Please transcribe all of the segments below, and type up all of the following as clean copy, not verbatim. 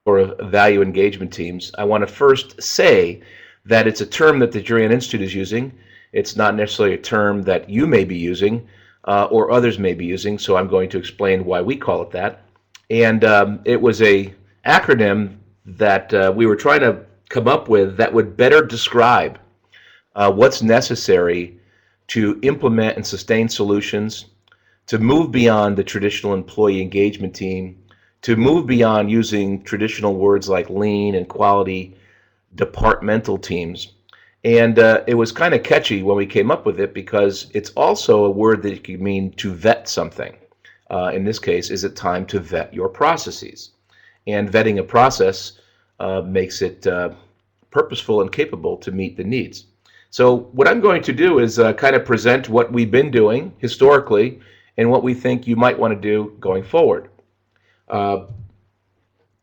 or value engagement teams, I want to first say that it's a term that the Juran Institute is using. It's not necessarily a term that you may be using or others may be using, so I'm going to explain why we call it that. And it was a acronym that we were trying to come up with that would better describe what's necessary to implement and sustain solutions, to move beyond the traditional employee engagement team, to move beyond using traditional words like lean and quality departmental teams. And it was kind of catchy when we came up with it because it's also a word that could mean to vet something. In this case, is it time to vet your processes? And vetting a process makes it purposeful and capable to meet the needs. So what I'm going to do is kind of present what we've been doing historically and what we think you might want to do going forward.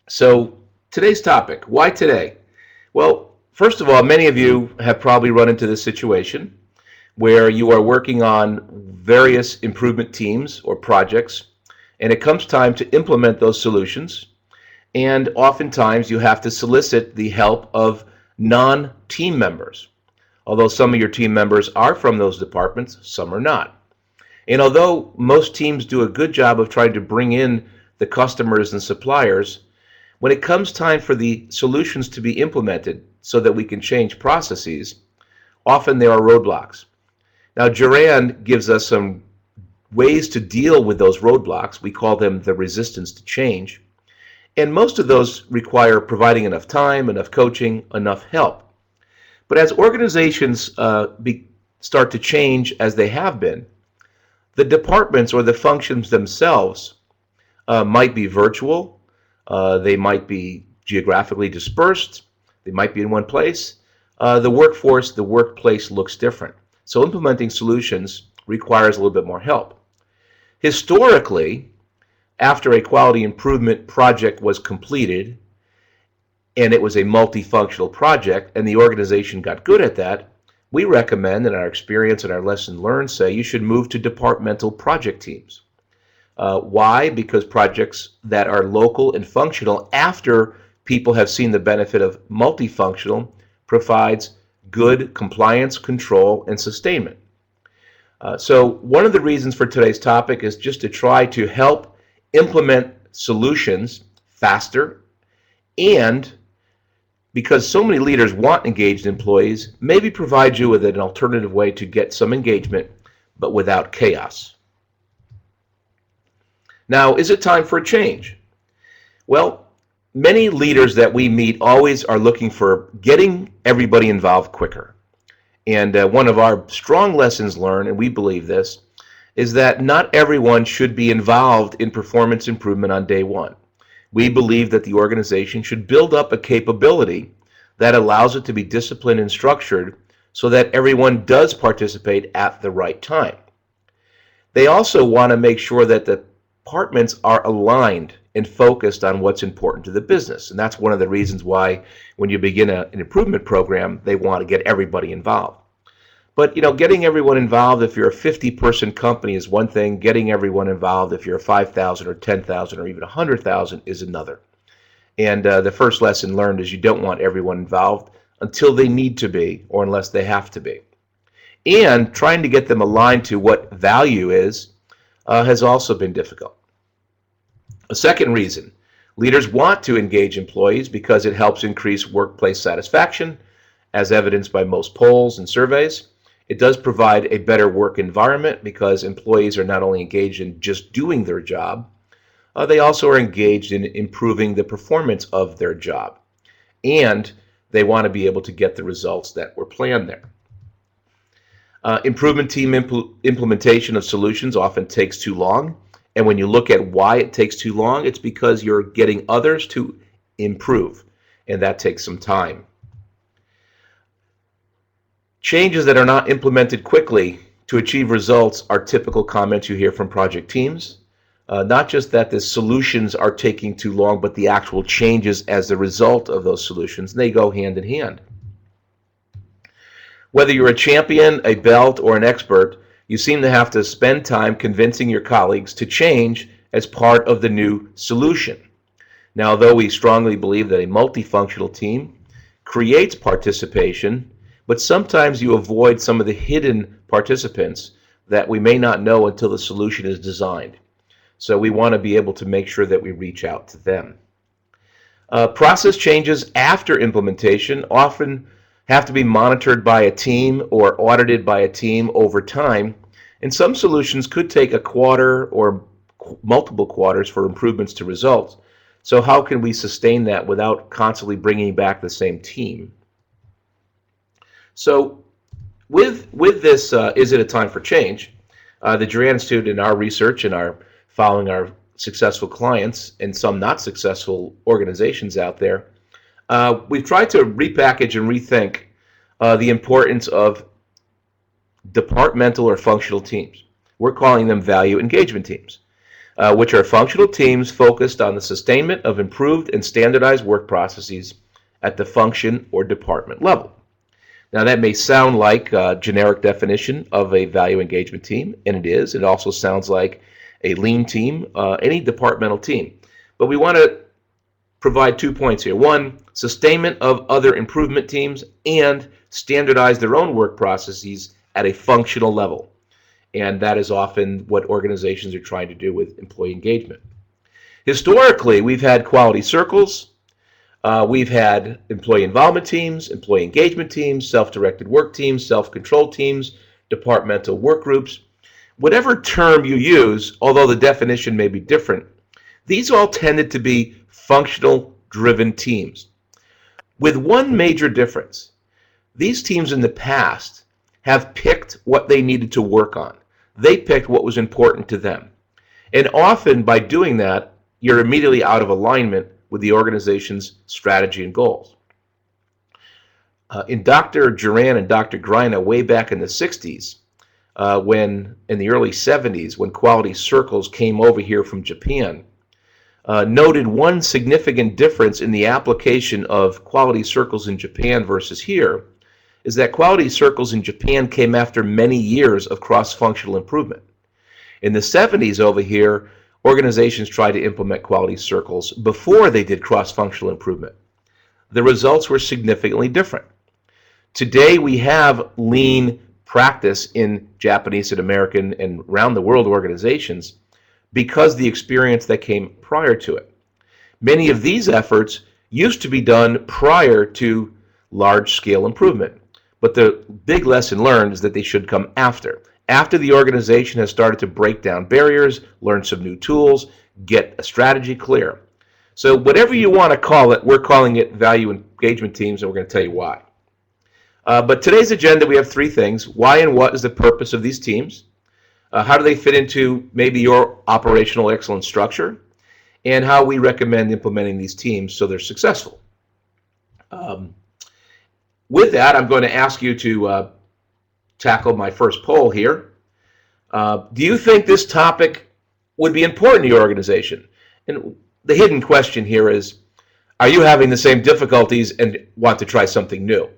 So today's topic, why today? Well, first of all, many of you have probably run into this situation where you are working on various improvement teams or projects, and it comes time to implement those solutions, and oftentimes you have to solicit the help of non-team members. Although some of your team members are from those departments, some are not. And although most teams do a good job of trying to bring in the customers and suppliers, when it comes time for the solutions to be implemented so that we can change processes, often there are roadblocks. Now, Juran gives us some ways to deal with those roadblocks. We call them the resistance to change. And most of those require providing enough time, enough coaching, enough help. But as organizations start to change as they have been, the departments or the functions themselves might be virtual, they might be geographically dispersed, they might be in one place. The workforce, the workplace looks different. So implementing solutions requires a little bit more help. Historically, after a quality improvement project was completed, and it was a multifunctional project, and the organization got good at that, we recommend, and our experience and our lesson learned say, you should move to departmental project teams. Why? Because projects that are local and functional after people have seen the benefit of multifunctional provides good compliance, control, and sustainment. So one of the reasons for today's topic is just to try to help implement solutions faster, and because so many leaders want engaged employees, maybe provide you with an alternative way to get some engagement, but without chaos. Now, is it time for a change? Well, many leaders that we meet always are looking for getting everybody involved quicker. And one of our strong lessons learned, and we believe this, is that not everyone should be involved in performance improvement on day one. We believe that the organization should build up a capability that allows it to be disciplined and structured so that everyone does participate at the right time. They also want to make sure that the departments are aligned and focused on what's important to the business. And that's one of the reasons why when you begin an improvement program, they want to get everybody involved. But getting everyone involved if you're a 50-person company is one thing. Getting everyone involved if you're 5,000 or 10,000 or even 100,000 is another. And the first lesson learned is you don't want everyone involved until they need to be or unless they have to be. And trying to get them aligned to what value is has also been difficult. A second reason, leaders want to engage employees because it helps increase workplace satisfaction, as evidenced by most polls and surveys. It does provide a better work environment because employees are not only engaged in just doing their job, they also are engaged in improving the performance of their job. And they want to be able to get the results that were planned there. Improvement team implementation of solutions often takes too long. And when you look at why it takes too long, it's because you're getting others to improve. And that takes some time. Changes that are not implemented quickly to achieve results are typical comments you hear from project teams. Not just that the solutions are taking too long, but the actual changes as a result of those solutions. They go hand in hand. Whether you're a champion, a belt, or an expert, you seem to have to spend time convincing your colleagues to change as part of the new solution. Now, although we strongly believe that a multifunctional team creates participation, but sometimes you avoid some of the hidden participants that we may not know until the solution is designed. So we want to be able to make sure that we reach out to them. Process changes after implementation often have to be monitored by a team or audited by a team over time, and some solutions could take a quarter or multiple quarters for improvements to result. So how can we sustain that without constantly bringing back the same team? So with this, is it a time for change? The Juran Institute in our research and our following our successful clients and some not successful organizations out there, we've tried to repackage and rethink the importance of departmental or functional teams. We're calling them value engagement teams, which are functional teams focused on the sustainment of improved and standardized work processes at the function or department level. Now, that may sound like a generic definition of a value engagement team, and it is. It also sounds like a lean team, any departmental team. But we want to provide 2 points here. One, sustainment of other improvement teams, and standardize their own work processes at a functional level. And that is often what organizations are trying to do with employee engagement. Historically, we've had quality circles, we've had employee involvement teams, employee engagement teams, self-directed work teams, self-control teams, departmental work groups. Whatever term you use, although the definition may be different, these all tended to be functional driven teams. With one major difference, these teams in the past have picked what they needed to work on. They picked what was important to them. And often by doing that, you're immediately out of alignment with the organization's strategy and goals. In Dr. Juran and Dr. Greina, way back in the 60s, in the early 70s, when quality circles came over here from Japan, noted one significant difference in the application of quality circles in Japan versus here, is that quality circles in Japan came after many years of cross-functional improvement. In the 70s over here, organizations tried to implement quality circles before they did cross-functional improvement. The results were significantly different. Today we have lean practice in Japanese and American and around the world organizations because the experience that came prior to it. Many of these efforts used to be done prior to large-scale improvement, but the big lesson learned is that they should come after the organization has started to break down barriers, learn some new tools, get a strategy clear. So whatever you want to call it, we're calling it value engagement teams, and we're going to tell you why. But today's agenda, we have 3 things. Why and what is the purpose of these teams? How do they fit into maybe your operational excellence structure? And how we recommend implementing these teams so they're successful. With that, I'm going to ask you to tackle my first poll here. Do you think this topic would be important to your organization? And the hidden question here is, are you having the same difficulties and want to try something new?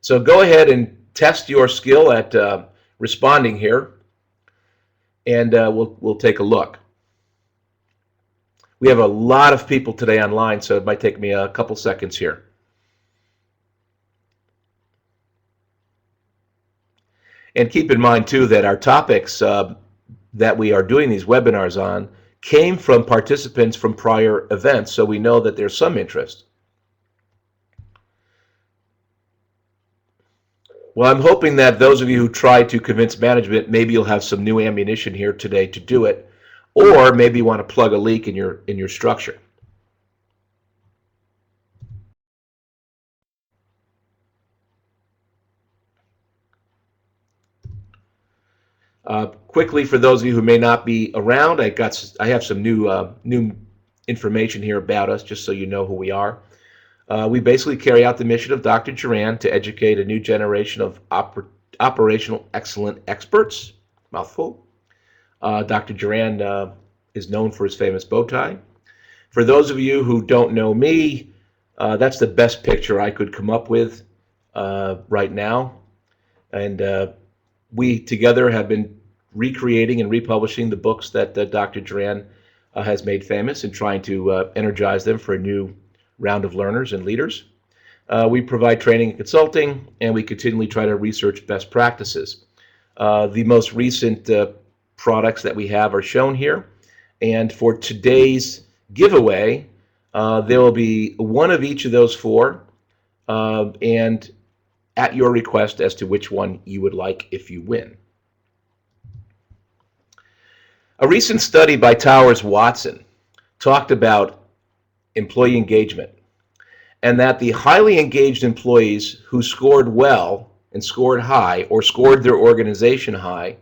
So go ahead and test your skill at responding here, and we'll take a look. We have a lot of people today online, so it might take me a couple seconds here. And keep in mind, too, that our topics that we are doing these webinars on came from participants from prior events, so we know that there's some interest. Well, I'm hoping that those of you who try to convince management, maybe you'll have some new ammunition here today to do it, or maybe you want to plug a leak in your structure. Quickly, for those of you who may not be around, I have some new information here about us, just so you know who we are. We basically carry out the mission of Dr. Juran to educate a new generation of operational excellent experts. Mouthful. Dr. Juran is known for his famous bow tie. For those of you who don't know me, that's the best picture I could come up with right now. And we together have been recreating and republishing the books that Dr. Juran has made famous in trying to energize them for a new round of learners and leaders. We provide training and consulting, and we continually try to research best practices. The most recent products that we have are shown here. And for today's giveaway, there will be one of each of those four, and at your request as to which one you would like if you win. A recent study by Towers Watson talked about employee engagement, and that the highly engaged employees who scored well and scored high or scored their organization high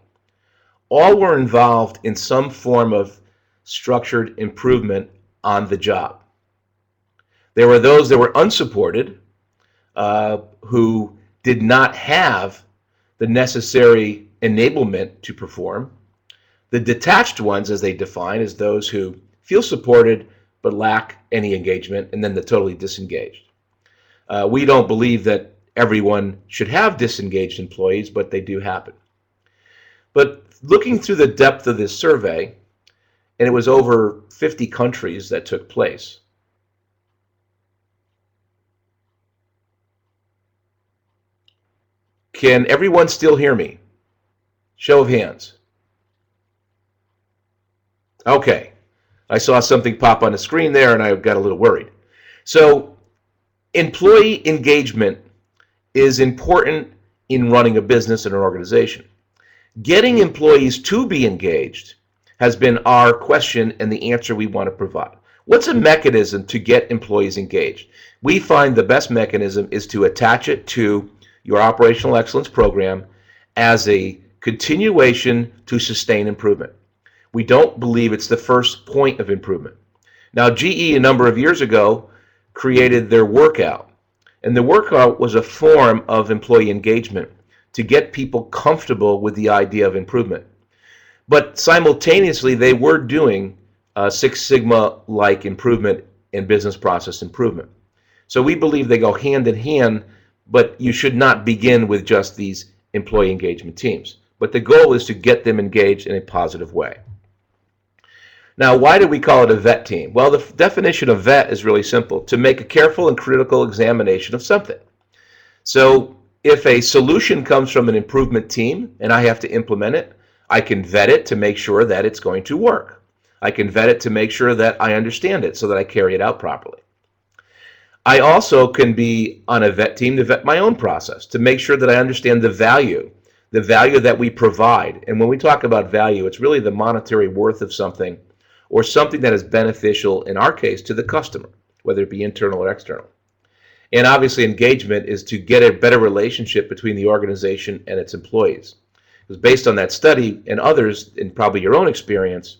all were involved in some form of structured improvement on the job. There were those that were unsupported, who did not have the necessary enablement to perform. The detached ones, as they define, is those who feel supported but lack any engagement, and then the totally disengaged. We don't believe that everyone should have disengaged employees, but they do happen. But looking through the depth of this survey, and it was over 50 countries that took place, can everyone still hear me? Show of hands. Okay, I saw something pop on the screen there and I got a little worried. So employee engagement is important in running a business and an organization. Getting employees to be engaged has been our question and the answer we want to provide. What's a mechanism to get employees engaged? We find the best mechanism is to attach it to your operational excellence program as a continuation to sustain improvement. We don't believe it's the first point of improvement. Now, GE a number of years ago created their workout, and the workout was a form of employee engagement to get people comfortable with the idea of improvement. But simultaneously, they were doing Six Sigma-like improvement and business process improvement. So we believe they go hand in hand, but you should not begin with just these employee engagement teams. But the goal is to get them engaged in a positive way. Now, why do we call it a VET team? Well, the definition of VET is really simple: to make a careful and critical examination of something. So if a solution comes from an improvement team and I have to implement it, I can vet it to make sure that it's going to work. I can vet it to make sure that I understand it so that I carry it out properly. I also can be on a VET team to vet my own process, to make sure that I understand the value that we provide. And when we talk about value, it's really the monetary worth of something, or something that is beneficial, in our case, to the customer, whether it be internal or external. And obviously, engagement is to get a better relationship between the organization and its employees. Because based on that study and others, and probably your own experience,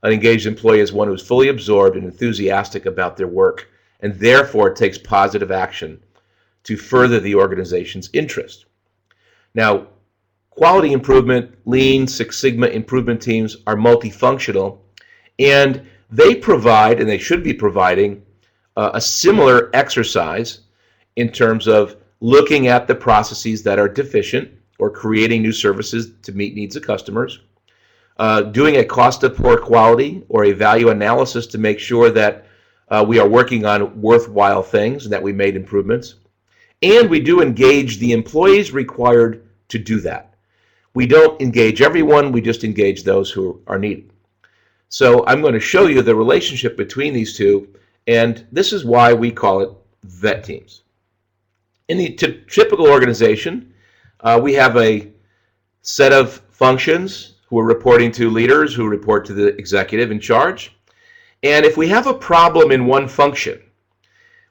an engaged employee is one who is fully absorbed and enthusiastic about their work, and therefore takes positive action to further the organization's interest. Now, quality improvement, Lean, Six Sigma improvement teams are multifunctional, and they provide, and they should be providing, a similar exercise in terms of looking at the processes that are deficient or creating new services to meet needs of customers, doing a cost of poor quality or a value analysis to make sure that we are working on worthwhile things and that we made improvements. And we do engage the employees required to do that. We don't engage everyone, we just engage those who are needed. So I'm going to show you the relationship between these two, and this is why we call it VET teams. In the typical organization, we have a set of functions who are reporting to leaders who report to the executive in charge. And if we have a problem in one function,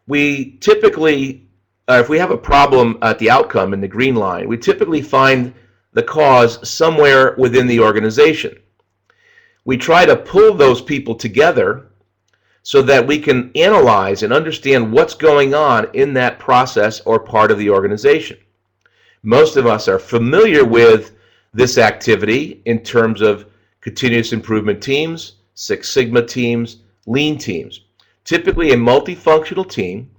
we typically, if we have a problem at the outcome in the green line, we typically find the cause somewhere within the organization. We try to pull those people together so that we can analyze and understand what's going on in that process or part of the organization. Most of us are familiar with this activity in terms of continuous improvement teams, Six Sigma teams, Lean teams. Typically a multifunctional team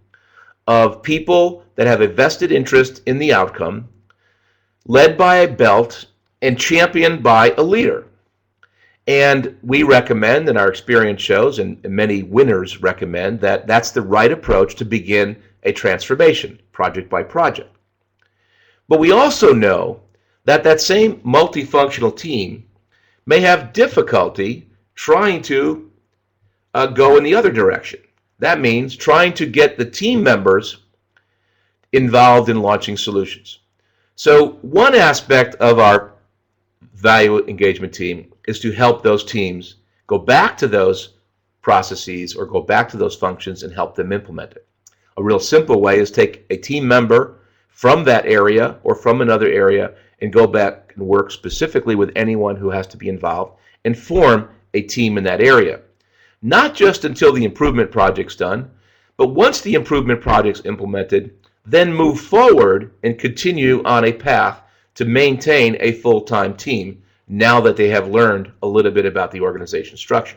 of people that have a vested interest in the outcome, led by a belt and championed by a leader. And we recommend, and our experience shows, and many winners recommend, that that's the right approach to begin a transformation, project by project. But we also know that that same multifunctional team may have difficulty trying to go in the other direction. That means trying to get the team members involved in launching solutions. So one aspect of our value engagement team is to help those teams go back to those processes or go back to those functions and help them implement it. A real simple way is take a team member from that area or from another area and go back and work specifically with anyone who has to be involved and form a team in that area. Not just until the improvement project's done, but once the improvement project's implemented, then move forward and continue on a path to maintain a full-time team now that they have learned a little bit about the organization structure.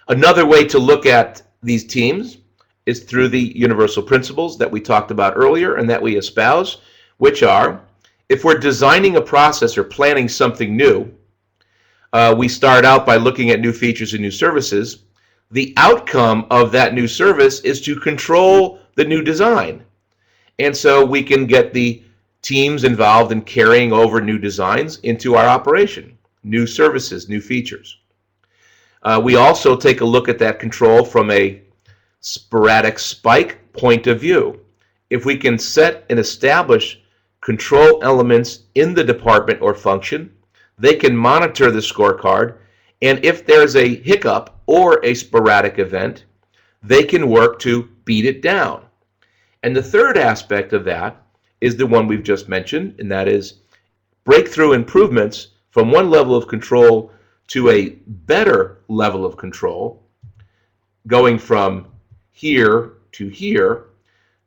Another way to look at these teams is through the universal principles that we talked about earlier and that we espouse, which are, if we're designing a process or planning something new, we start out by looking at new features and new services. The outcome of that new service is to control the new design. And so we can get the teams involved in carrying over new designs into our operation, new services, new features. We also take a look at that control from a sporadic spike point of view. If we can set and establish control elements in the department or function, they can monitor the scorecard, and if there's a hiccup or a sporadic event, they can work to beat it down. And the third aspect of that is the one we've just mentioned, and that is breakthrough improvements from one level of control to a better level of control, going from here to here.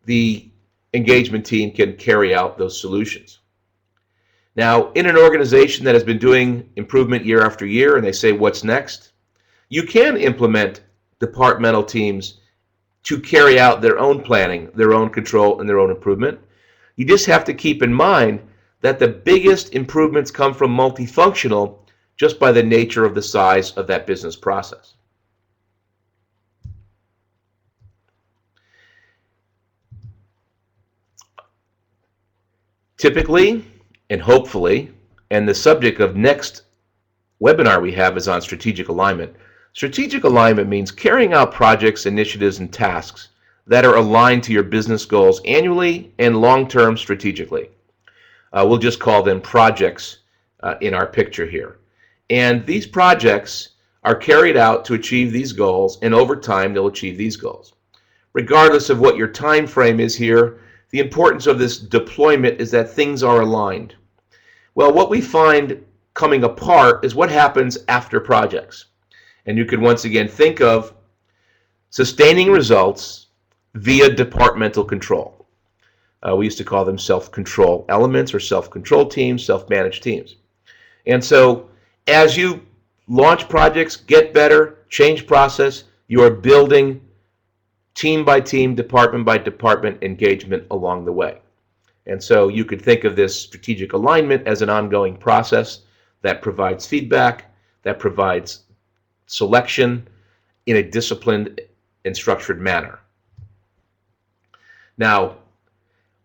The engagement team can carry out those solutions. Now, in an organization that has been doing improvement year after year and they say, what's next? You can implement departmental teams to carry out their own planning, their own control, and their own improvement. You just have to keep in mind that the biggest improvements come from multifunctional just by the nature of the size of that business process. Typically, and hopefully, and the subject of next webinar we have is on strategic alignment. Strategic alignment means carrying out projects, initiatives, and tasks that are aligned to your business goals annually and long-term strategically. We'll just call them projects in our picture here. And these projects are carried out to achieve these goals, and over time they'll achieve these goals. Regardless of what your time frame is here, the importance of this deployment is that things are aligned. Well, what we find coming apart is what happens after projects. And you can once again think of sustaining results via departmental control. We used to call them self-control elements or self-control teams, self-managed teams. And so as you launch projects, get better, change process, you are building team by team, department by department engagement along the way. And so you could think of this strategic alignment as an ongoing process that provides feedback, that provides selection in a disciplined and structured manner. Now,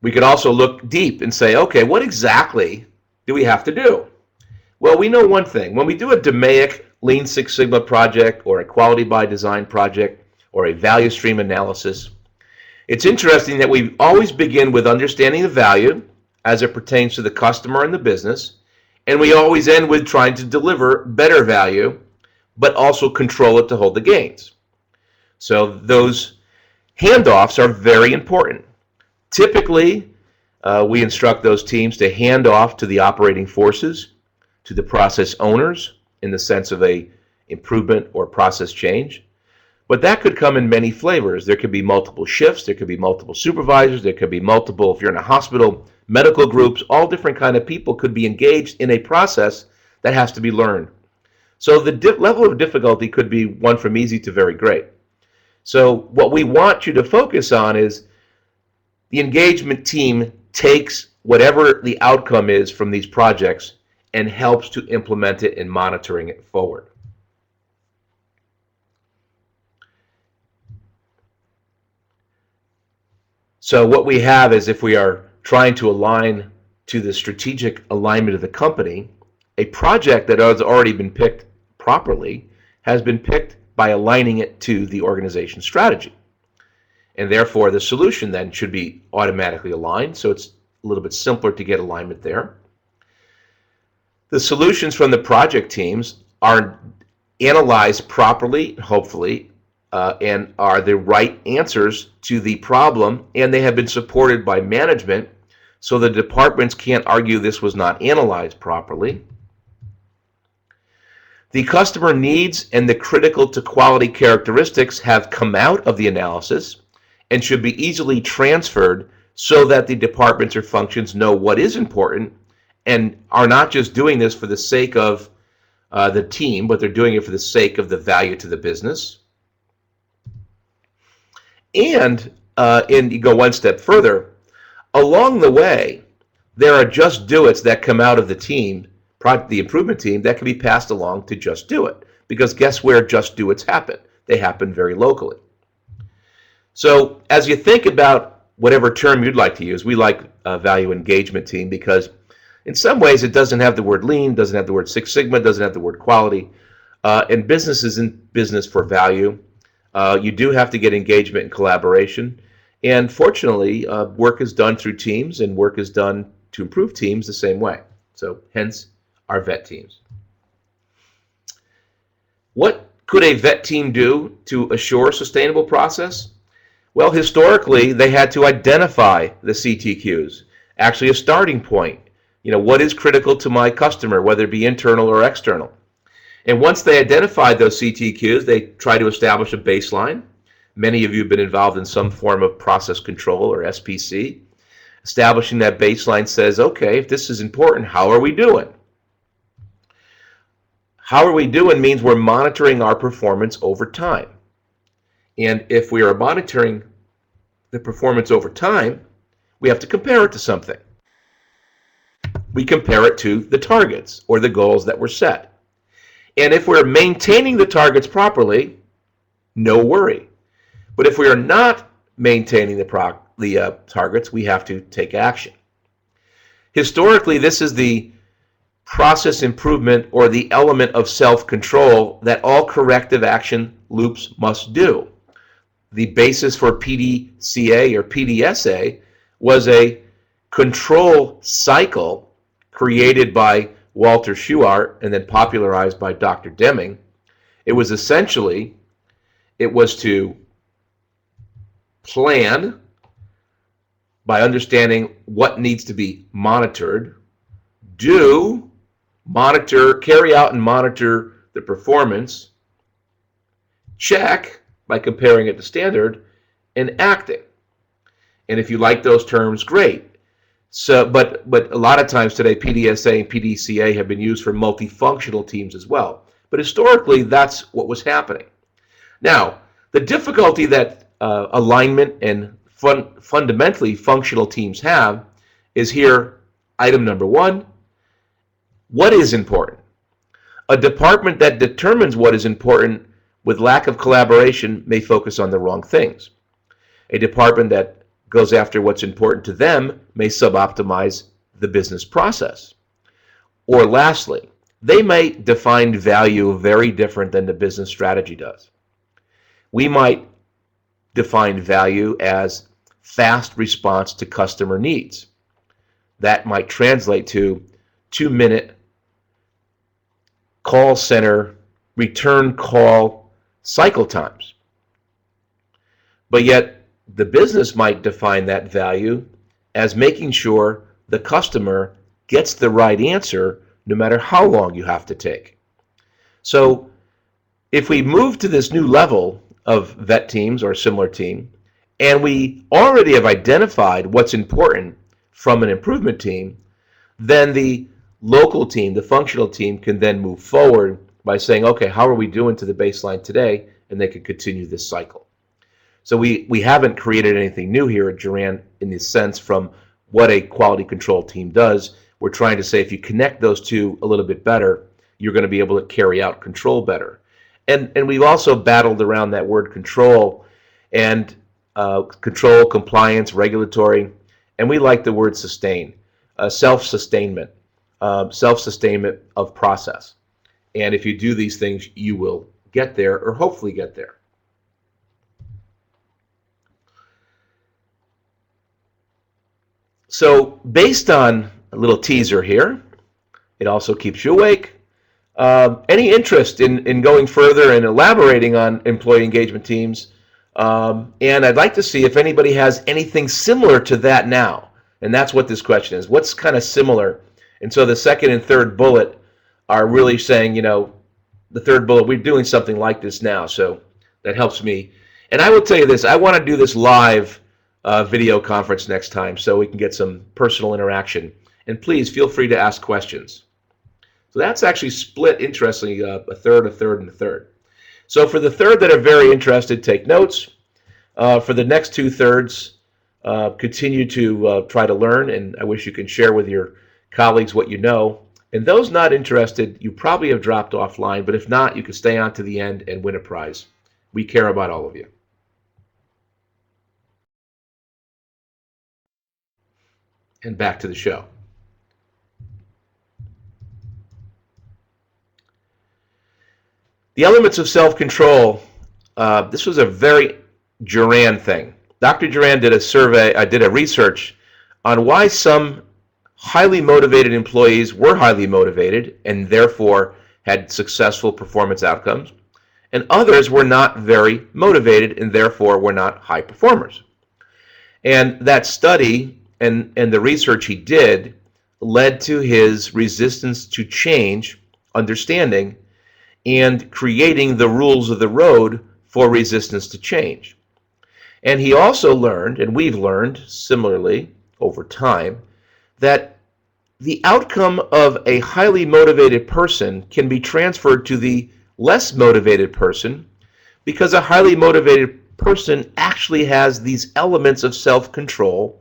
we could also look deep and say, okay, what exactly do we have to do? Well, we know one thing. When we do a DMAIC Lean Six Sigma project or a quality by design project or a value stream analysis, it's interesting that we always begin with understanding the value as it pertains to the customer and the business, and we always end with trying to deliver better value, but also control it to hold the gains. So those handoffs are very important. Typically, we instruct those teams to hand off to the operating forces, to the process owners in the sense of a improvement or process change. But that could come in many flavors. There could be multiple shifts, there could be multiple supervisors, there could be multiple, if you're in a hospital, medical groups, all different kind of people could be engaged in a process that has to be learned. So the level of difficulty could be one from easy to very great. So what we want you to focus on is the engagement team takes whatever the outcome is from these projects and helps to implement it and monitoring it forward. So what we have is, if we are trying to align to the strategic alignment of the company, a project that has already been picked properly has been picked by aligning it to the organization's strategy. And therefore, the solution then should be automatically aligned, so it's a little bit simpler to get alignment there. The solutions from the project teams are analyzed properly, hopefully, and are the right answers to the problem, and they have been supported by management, so the departments can't argue this was not analyzed properly. The customer needs and the critical to quality characteristics have come out of the analysis and should be easily transferred so that the departments or functions know what is important and are not just doing this for the sake of the team, but they're doing it for the sake of the value to the business. And you go one step further, along the way, there are just do-its that come out of the team, the improvement team, that can be passed along to just do it. Because guess where just do-its happen? They happen very locally. So as you think about whatever term you'd like to use, we like value engagement team because in some ways it doesn't have the word lean, doesn't have the word Six Sigma, doesn't have the word quality. And business is in business for value. You do have to get engagement and collaboration. And fortunately, work is done through teams, and work is done to improve teams the same way. So hence our VET teams. What could a VET team do to assure a sustainable process? Well, historically, they had to identify the CTQs, actually a starting point. What is critical to my customer, whether it be internal or external? And once they identified those CTQs, they try to establish a baseline. Many of you have been involved in some form of process control or SPC. Establishing that baseline says, okay, if this is important, how are we doing? How are we doing means we're monitoring our performance over time. And if we are monitoring the performance over time, we have to compare it to something. We compare it to the targets or the goals that were set. And if we're maintaining the targets properly, no worry. But if we are not maintaining the targets, we have to take action. Historically, this is the process improvement or the element of self-control that all corrective action loops must do. The basis for PDCA or PDSA was a control cycle created by Walter Schuart and then popularized by Dr. Deming. It was to plan by understanding what needs to be monitored, carry out and monitor the performance, check by comparing it to standard, and acting. And if you like those terms, great. So, but a lot of times today, PDSA and PDCA have been used for multifunctional teams as well. But historically, that's what was happening. Now, the difficulty that alignment and fundamentally functional teams have is here, item number one, what is important? A department that determines what is important with lack of collaboration may focus on the wrong things. A department that goes after what's important to them may suboptimize the business process. Or lastly, they might define value very different than the business strategy does. We might define value as fast response to customer needs. That might translate to 2-minute call center return call cycle times. But yet, the business might define that value as making sure the customer gets the right answer no matter how long you have to take. So if we move to this new level of VET teams or similar team, and we already have identified what's important from an improvement team, then the local team, the functional team, can then move forward by saying, okay, how are we doing to the baseline today? And they can continue this cycle. So we haven't created anything new here at Juran in the sense from what a quality control team does. we're trying to say if you connect those two a little bit better, you're going to be able to carry out control better. And we've also battled around that word control and control, compliance, regulatory, and we like the word sustain, self-sustainment of process. And if you do these things, you will get there, or hopefully get there. So based on a little teaser here, it also keeps you awake. Any interest in going further and elaborating on employee engagement teams? And I'd like to see if anybody has anything similar to that now. And that's what this question is. What's kind of similar? And so the second and third bullet are really saying, the third bullet, we're doing something like this now. So that helps me. And I will tell you this, I want to do this live video conference next time so we can get some personal interaction. And please feel free to ask questions. So that's actually split, interestingly, a third, and a third. So for the third that are very interested, take notes. For the next 2/3, continue to try to learn, and I wish you can share with your colleagues what you know. And those not interested, you probably have dropped offline, but if not, you can stay on to the end and win a prize. We care about all of you. And back to the show. The elements of self-control, this was a very Juran thing. Dr. Juran did a survey, did a research on why some highly motivated employees were highly motivated and therefore had successful performance outcomes, and others were not very motivated and therefore were not high performers. And that study and the research he did led to his resistance to change, understanding, and creating the rules of the road for resistance to change. And he also learned, and we've learned similarly over time, that the outcome of a highly motivated person can be transferred to the less motivated person because a highly motivated person actually has these elements of self-control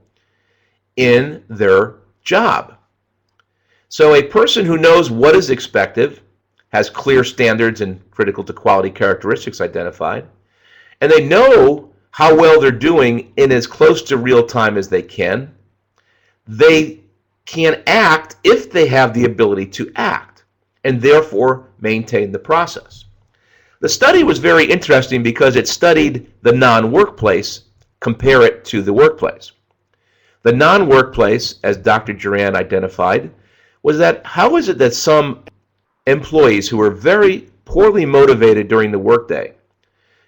in their job. So a person who knows what is expected, has clear standards and critical to quality characteristics identified, and they know how well they're doing in as close to real time as they can act if they have the ability to act, and therefore maintain the process. The study was very interesting because it studied the non-workplace, compare it to the workplace. The non-workplace, as Dr. Juran identified, was that how is it that some employees who are very poorly motivated during the workday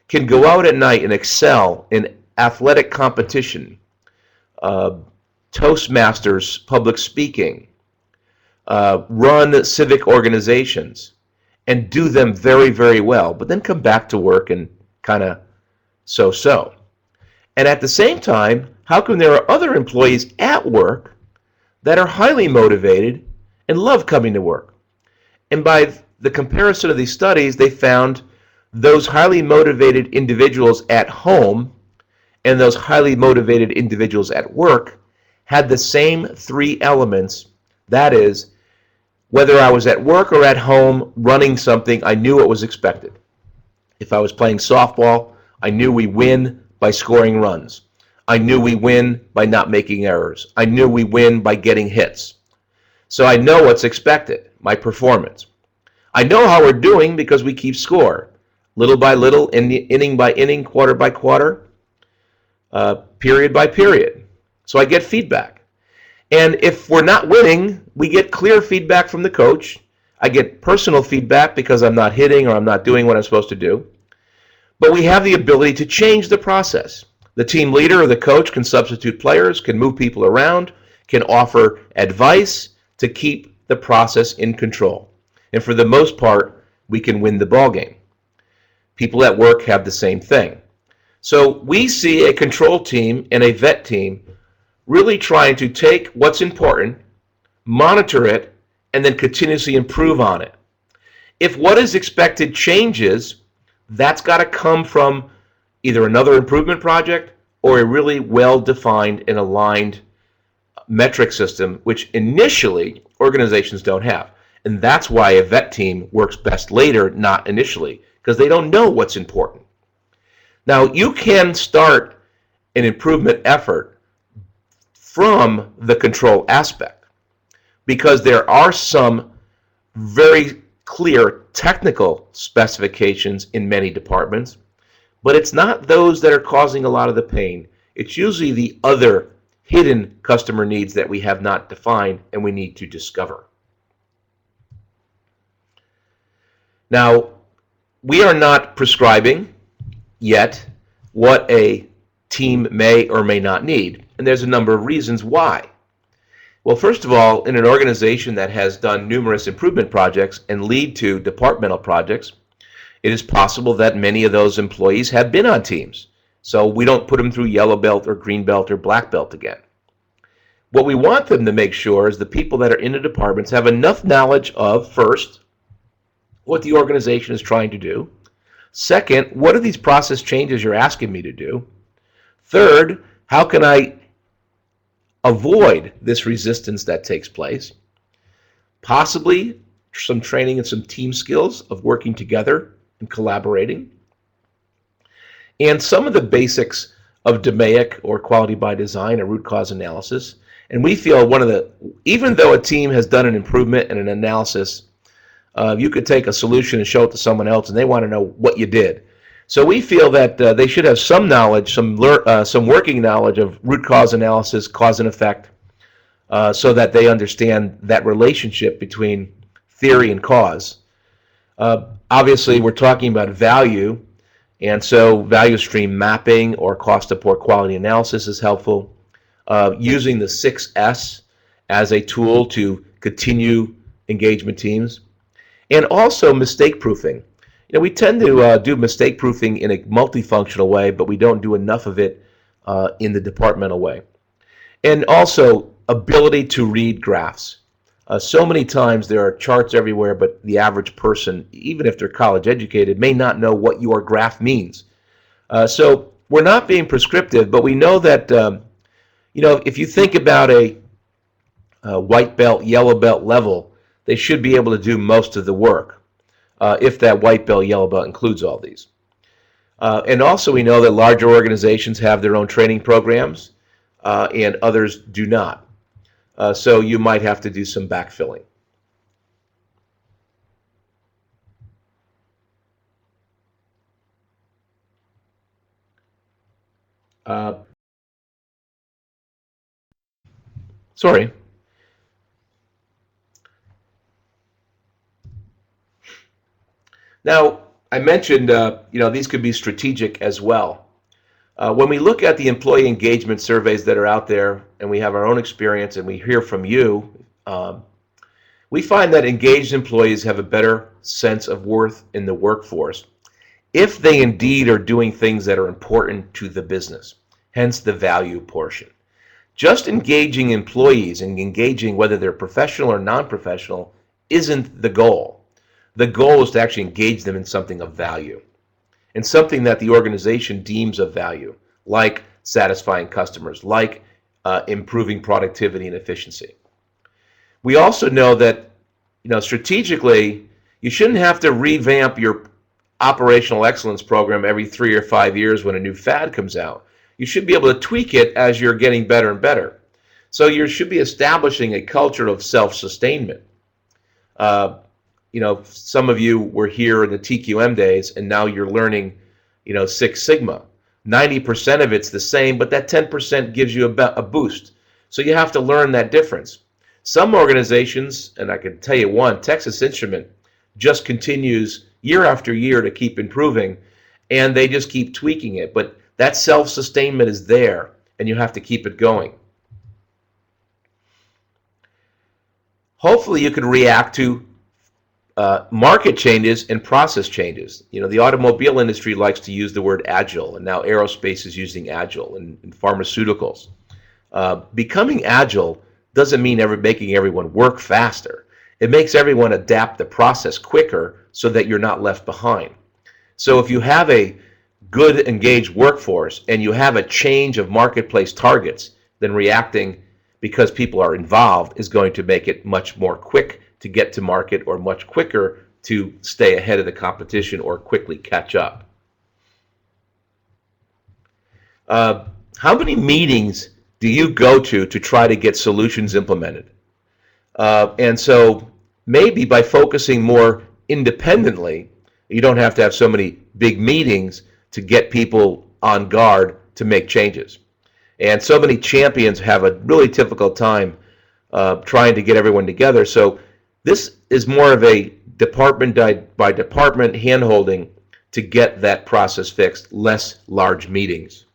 can go out at night and excel in athletic competition, Toastmasters, public speaking, run civic organizations, and do them very, very well, but then come back to work and kind of so-so. And at the same time, how come there are other employees at work that are highly motivated and love coming to work? And by the comparison of these studies, they found those highly motivated individuals at home and those highly motivated individuals at work had the same three elements. That is, whether I was at work or at home running something, I knew what was expected. If I was playing softball, I knew we win by scoring runs. I knew we win by not making errors. I knew we win by getting hits. So I know what's expected, my performance. I know how we're doing because we keep score, little by little, inning by inning, quarter by quarter, period by period. So I get feedback. And if we're not winning, we get clear feedback from the coach. I get personal feedback because I'm not hitting or I'm not doing what I'm supposed to do. But we have the ability to change the process. The team leader or the coach can substitute players, can move people around, can offer advice to keep the process in control. And for the most part, we can win the ball game. People at work have the same thing. So we see a control team and a vet team really trying to take what's important, monitor it, and then continuously improve on it. If what is expected changes, that's got to come from either another improvement project or a really well-defined and aligned metric system, which initially organizations don't have. And that's why a vet team works best later, not initially, because they don't know what's important. Now, you can start an improvement effort from the control aspect, because there are some very clear technical specifications in many departments, but it's not those that are causing a lot of the pain. It's usually the other hidden customer needs that we have not defined and we need to discover. Now, we are not prescribing yet what a team may or may not need, and there's a number of reasons why. Well, first of all, in an organization that has done numerous improvement projects and lead to departmental projects, it is possible that many of those employees have been on teams. So we don't put them through yellow belt or green belt or black belt again. What we want them to make sure is the people that are in the departments have enough knowledge of, first, what the organization is trying to do. Second, what are these process changes you're asking me to do? Third, how can I avoid this resistance that takes place? Possibly some training and some team skills of working together and collaborating. And some of the basics of DMAIC or quality by design or root cause analysis. And we feel even though a team has done an improvement and an analysis, you could take a solution and show it to someone else and they want to know what you did. So we feel that they should have some knowledge, some working knowledge of root cause analysis, cause and effect, so that they understand that relationship between theory and cause. Obviously, we're talking about value, and so value stream mapping or cost to poor quality analysis is helpful. Using the 6S as a tool to continue engagement teams, and also mistake proofing. We tend to do mistake proofing in a multifunctional way, but we don't do enough of it in the departmental way. And also ability to read graphs. So many times there are charts everywhere, but the average person, even if they're college educated, may not know what your graph means. So we're not being prescriptive, but we know that if you think about a white belt, yellow belt level, they should be able to do most of the work. If that white belt, yellow belt includes all these. And also we know that larger organizations have their own training programs and others do not. So you might have to do some backfilling. Sorry. Now, I mentioned, these could be strategic as well. When we look at the employee engagement surveys that are out there, and we have our own experience, and we hear from you, we find that engaged employees have a better sense of worth in the workforce if they indeed are doing things that are important to the business, hence the value portion. Just engaging employees and engaging whether they're professional or non-professional isn't the goal. The goal is to actually engage them in something of value and something that the organization deems of value, like satisfying customers, like improving productivity and efficiency. We also know that, strategically, you shouldn't have to revamp your operational excellence program every 3 or 5 years when a new fad comes out. You should be able to tweak it as you're getting better and better. So you should be establishing a culture of self-sustainment. Some of you were here in the TQM days, and now you're learning, Six Sigma. 90% of it's the same, but that 10% gives you a boost. So you have to learn that difference. Some organizations, and I can tell you one, Texas Instrument, just continues year after year to keep improving, and they just keep tweaking it. But that self-sustainment is there, and you have to keep it going. Hopefully you can react to market changes and process changes. The automobile industry likes to use the word agile, and now aerospace is using agile, and pharmaceuticals. Becoming agile doesn't mean making everyone work faster. It makes everyone adapt the process quicker so that you're not left behind. So if you have a good engaged workforce and you have a change of marketplace targets, then reacting, because people are involved, is going to make it much more quick to get to market, or much quicker to stay ahead of the competition or quickly catch up. How many meetings do you go to try to get solutions implemented? And so maybe by focusing more independently, you don't have to have so many big meetings to get people on guard to make changes. And so many champions have a really difficult time trying to get everyone together. So this is more of a department by department handholding to get that process fixed, less large meetings.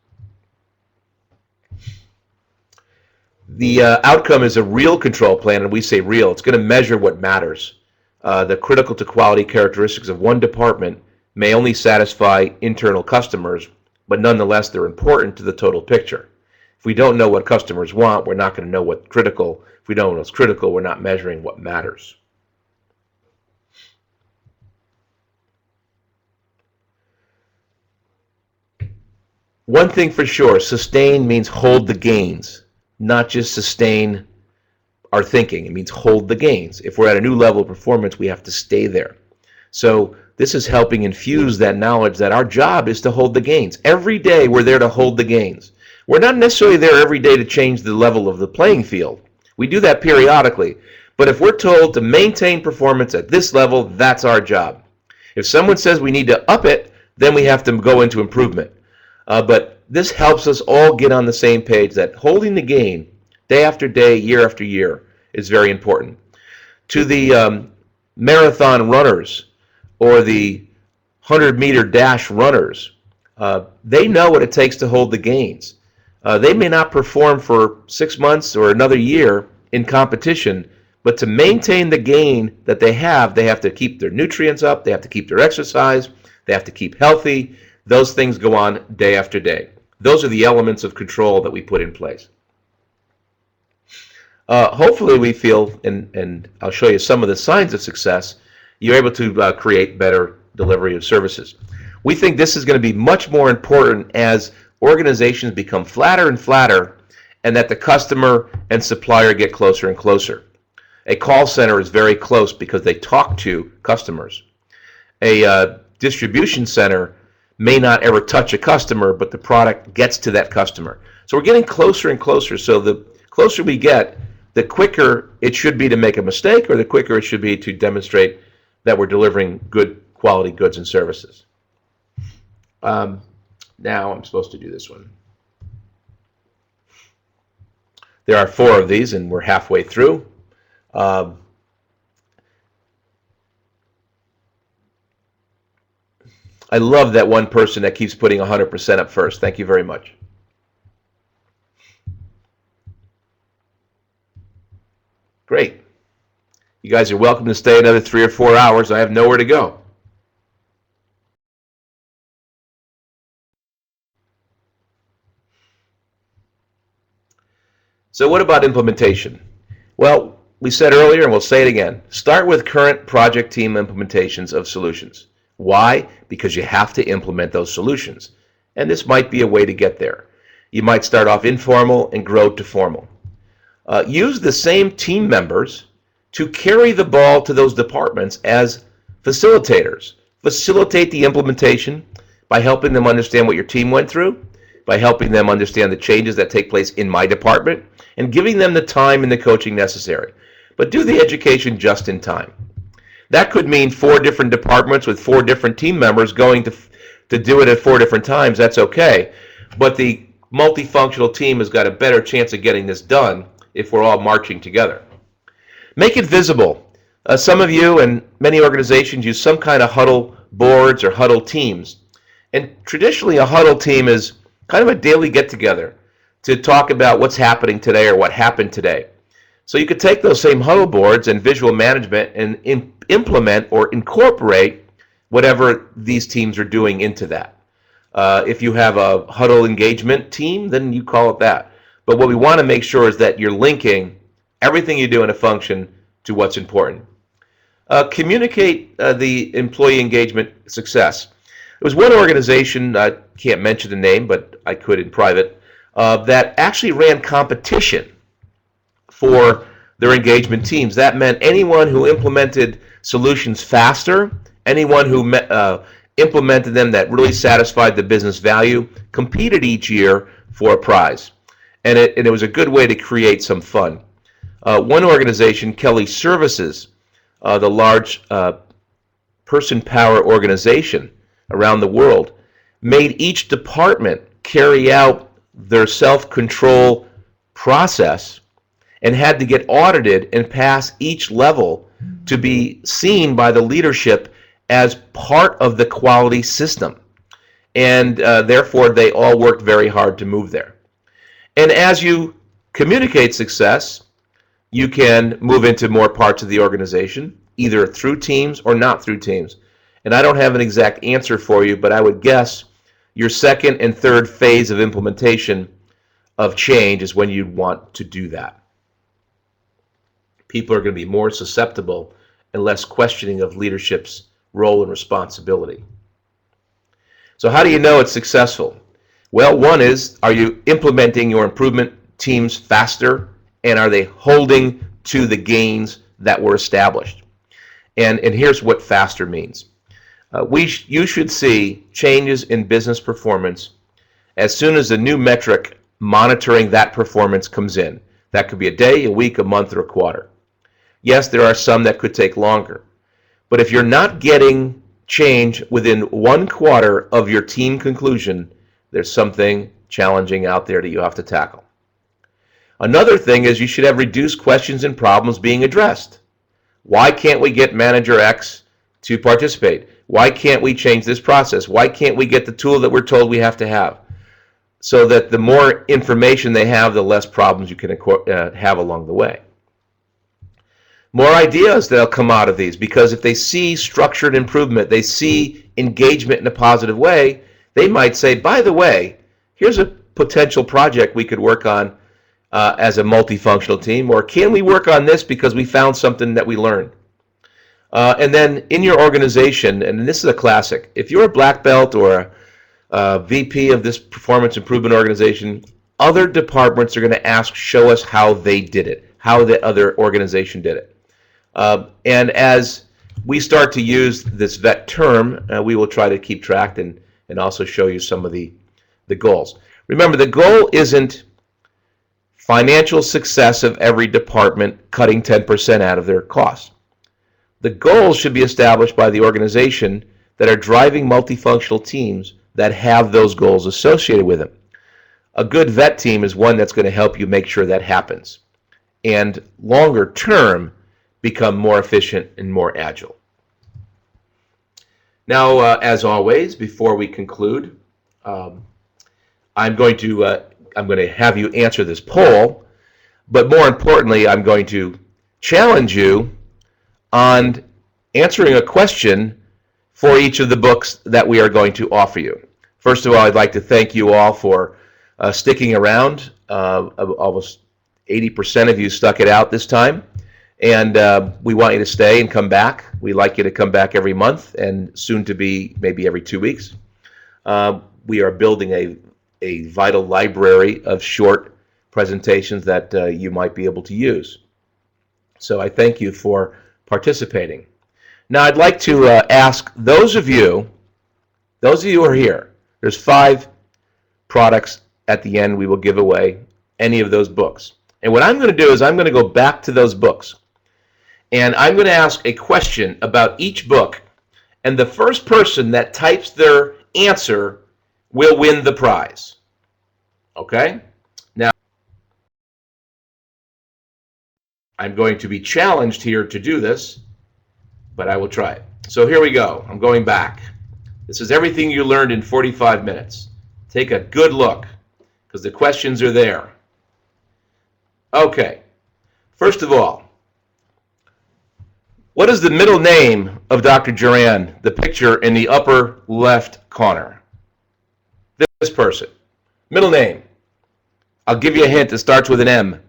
The outcome is a real control plan, and we say real. It's going to measure what matters. The critical to quality characteristics of one department may only satisfy internal customers, but nonetheless they're important to the total picture. If we don't know what customers want, we're not going to know what's critical. If we don't know what's critical, we're not measuring what matters. One thing for sure, sustain means hold the gains, not just sustain our thinking. It means hold the gains. If we're at a new level of performance, we have to stay there. So this is helping infuse that knowledge that our job is to hold the gains. Every day we're there to hold the gains. We're not necessarily there every day to change the level of the playing field. We do that periodically. But if we're told to maintain performance at this level, that's our job. If someone says we need to up it, then we have to go into improvement. But this helps us all get on the same page that holding the gain day after day, year after year is very important. To the marathon runners or the 100-meter dash runners, they know what it takes to hold the gains. They may not perform for 6 months or another year in competition, but to maintain the gain that they have to keep their nutrients up, they have to keep their exercise, they have to keep healthy. Those things go on day after day. Those are the elements of control that we put in place. Hopefully we feel, and I'll show you some of the signs of success, you're able to create better delivery of services. We think this is going to be much more important as organizations become flatter and flatter, and that the customer and supplier get closer and closer. A call center is very close because they talk to customers. A distribution center may not ever touch a customer, but the product gets to that customer. So we're getting closer and closer. So the closer we get, the quicker it should be to make a mistake, or the quicker it should be to demonstrate that we're delivering good quality goods and services. Now I'm supposed to do this one. There are 4 of these, and we're halfway through. I love that one person that keeps putting 100% up first. Thank you very much. Great. You guys are welcome to stay another 3 or 4 hours. I have nowhere to go. So what about implementation? Well, we said earlier, and we'll say it again, start with current project team implementations of solutions. Why? Because you have to implement those solutions. And this might be a way to get there. You might start off informal and grow to formal. Use the same team members to carry the ball to those departments as facilitators. Facilitate the implementation by helping them understand what your team went through, by helping them understand the changes that take place in my department, and giving them the time and the coaching necessary. But do the education just in time. That could mean 4 different departments with 4 different team members going to do it at 4 different times. That's okay. But the multifunctional team has got a better chance of getting this done if we're all marching together. Make it visible. Some of you and many organizations use some kind of huddle boards or huddle teams. And traditionally a huddle team is kind of a daily get-together to talk about what's happening today or what happened today. So you could take those same huddle boards and visual management and implement or incorporate whatever these teams are doing into that. If you have a huddle engagement team, then you call it that. But what we want to make sure is that you're linking everything you do in a function to what's important. Communicate the employee engagement success. There was one organization, I can't mention the name, but I could in private, that actually ran competition for their engagement teams. That meant anyone who implemented solutions faster, anyone who implemented them that really satisfied the business value, competed each year for a prize. And it was a good way to create some fun. One organization, Kelly Services, the large person power organization around the world, made each department carry out their self-control process and had to get audited and pass each level to be seen by the leadership as part of the quality system. And therefore, they all worked very hard to move there. And as you communicate success, you can move into more parts of the organization, either through teams or not through teams. And I don't have an exact answer for you, but I would guess your second and third phase of implementation of change is when you'd want to do that. People are going to be more susceptible and less questioning of leadership's role and responsibility. So how do you know it's successful? Well, one is, are you implementing your improvement teams faster, and are they holding to the gains that were established? And here's what faster means. You should see changes in business performance as soon as a new metric monitoring that performance comes in. That could be a day, a week, a month, or a quarter. Yes, there are some that could take longer. But if you're not getting change within 1 quarter of your team conclusion, there's something challenging out there that you have to tackle. Another thing is you should have reduced questions and problems being addressed. Why can't we get manager X to participate? Why can't we change this process? Why can't we get the tool that we're told we have to have? So that the more information they have, the less problems you can have along the way. More ideas that'll come out of these, because if they see structured improvement, they see engagement in a positive way, they might say, by the way, here's a potential project we could work on as a multifunctional team, or can we work on this because we found something that we learned? And then in your organization, and this is a classic, if you're a black belt or a VP of this performance improvement organization, other departments are going to ask, show us how they did it, how the other organization did it. And as we start to use this VET term, we will try to keep track and also show you some of the goals. Remember, the goal isn't financial success of every department cutting 10% out of their costs. The goals should be established by the organization that are driving multifunctional teams that have those goals associated with them. A good VET team is one that's going to help you make sure that happens, and longer term become more efficient and more agile. Now, as always, before we conclude, I'm going to have you answer this poll, but more importantly, I'm going to challenge you on answering a question for each of the books that we are going to offer you. First of all, I'd like to thank you all for sticking around. Almost 80% of you stuck it out this time, and we want you to stay and come back. We like you to come back every month, and soon to be maybe every 2 weeks. We are building a vital library of short presentations that you might be able to use. So I thank you for participating. Now I'd like to ask those of you who are here, there's 5 products at the end we will give away any of those books. And what I'm going to do is I'm going to go back to those books, and I'm going to ask a question about each book, and the first person that types their answer will win the prize. Okay? Now, I'm going to be challenged here to do this, but I will try it. So here we go. I'm going back. This is everything you learned in 45 minutes. Take a good look, because the questions are there. Okay. First of all, what is the middle name of Dr. Juran, the picture in the upper left corner? This person. Middle name. I'll give you a hint. It starts with an M.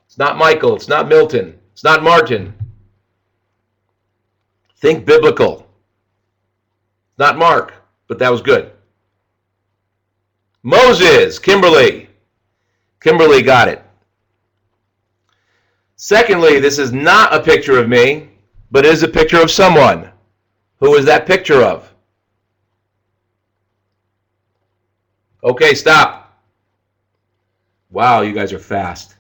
It's not Michael. It's not Milton. It's not Martin. Think biblical. Not Mark, but that was good. Moses, Kimberly. Kimberly got it. Secondly, this is not a picture of me, but it is a picture of someone. Who is that picture of? Okay, stop. Wow, you guys are fast.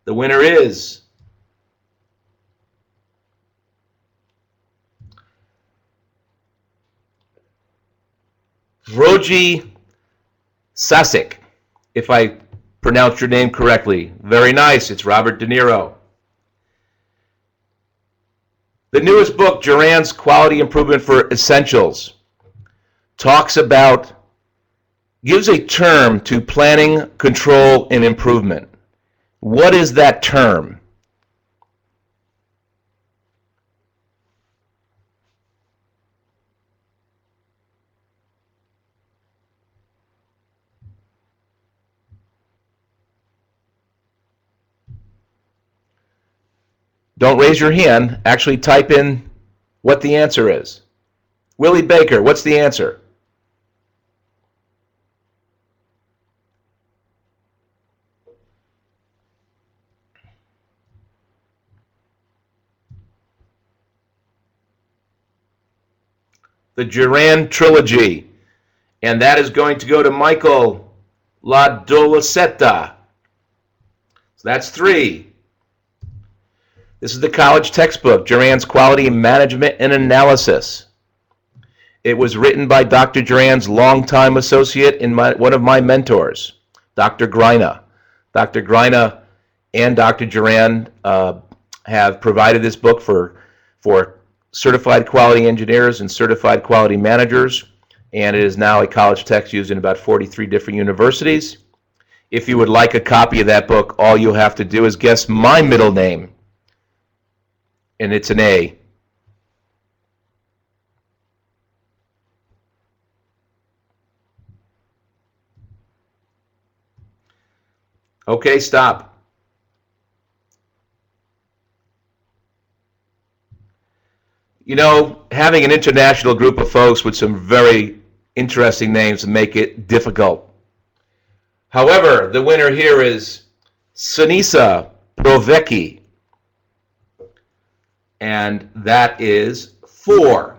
The winner is Roji Sasek, if I pronounced your name correctly. Very nice. It's Robert De Niro. The newest book, Juran's Quality Improvement for Essentials, talks about, gives a term to planning, control, and improvement. What is that term? Don't raise your hand. Actually type in what the answer is. Willie Baker, what's the answer? The Juran Trilogy. And that is going to go to Michael LaDolacetta. So that's 3. This is the college textbook, Juran's Quality Management and Analysis. It was written by Dr. Juran's longtime associate and one of my mentors, Dr. Greina. Dr. Greina and Dr. Juran have provided this book for certified quality engineers and certified quality managers, and it is now a college text used in about 43 different universities. If you would like a copy of that book, all you have to do is guess my middle name, and it's an A. Okay, stop. You know, having an international group of folks with some very interesting names make it difficult. However, the winner here is Sinisa Provecki, and that is 4.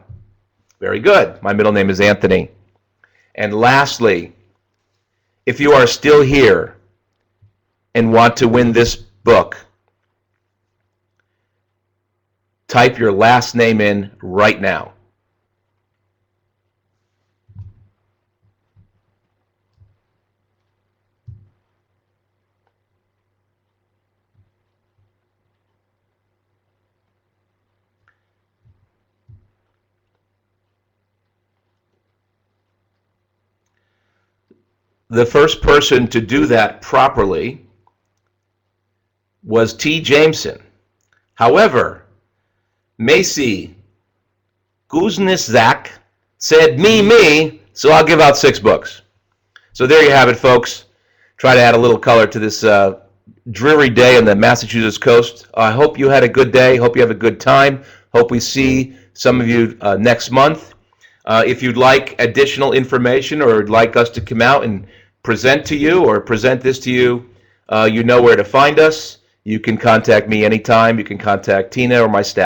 Very good. My middle name is Anthony. And lastly, if you are still here and want to win this book, type your last name in right now. The first person to do that properly was T. Jameson. However, Macy Guzniczak said, me, so I'll give out 6 books. So there you have it, folks. Try to add a little color to this dreary day on the Massachusetts coast. I hope you had a good day. Hope you have a good time. Hope we see some of you next month. If you'd like additional information or would like us to come out and present to you or present this to you, you know where to find us. You can contact me anytime. You can contact Tina or my staff.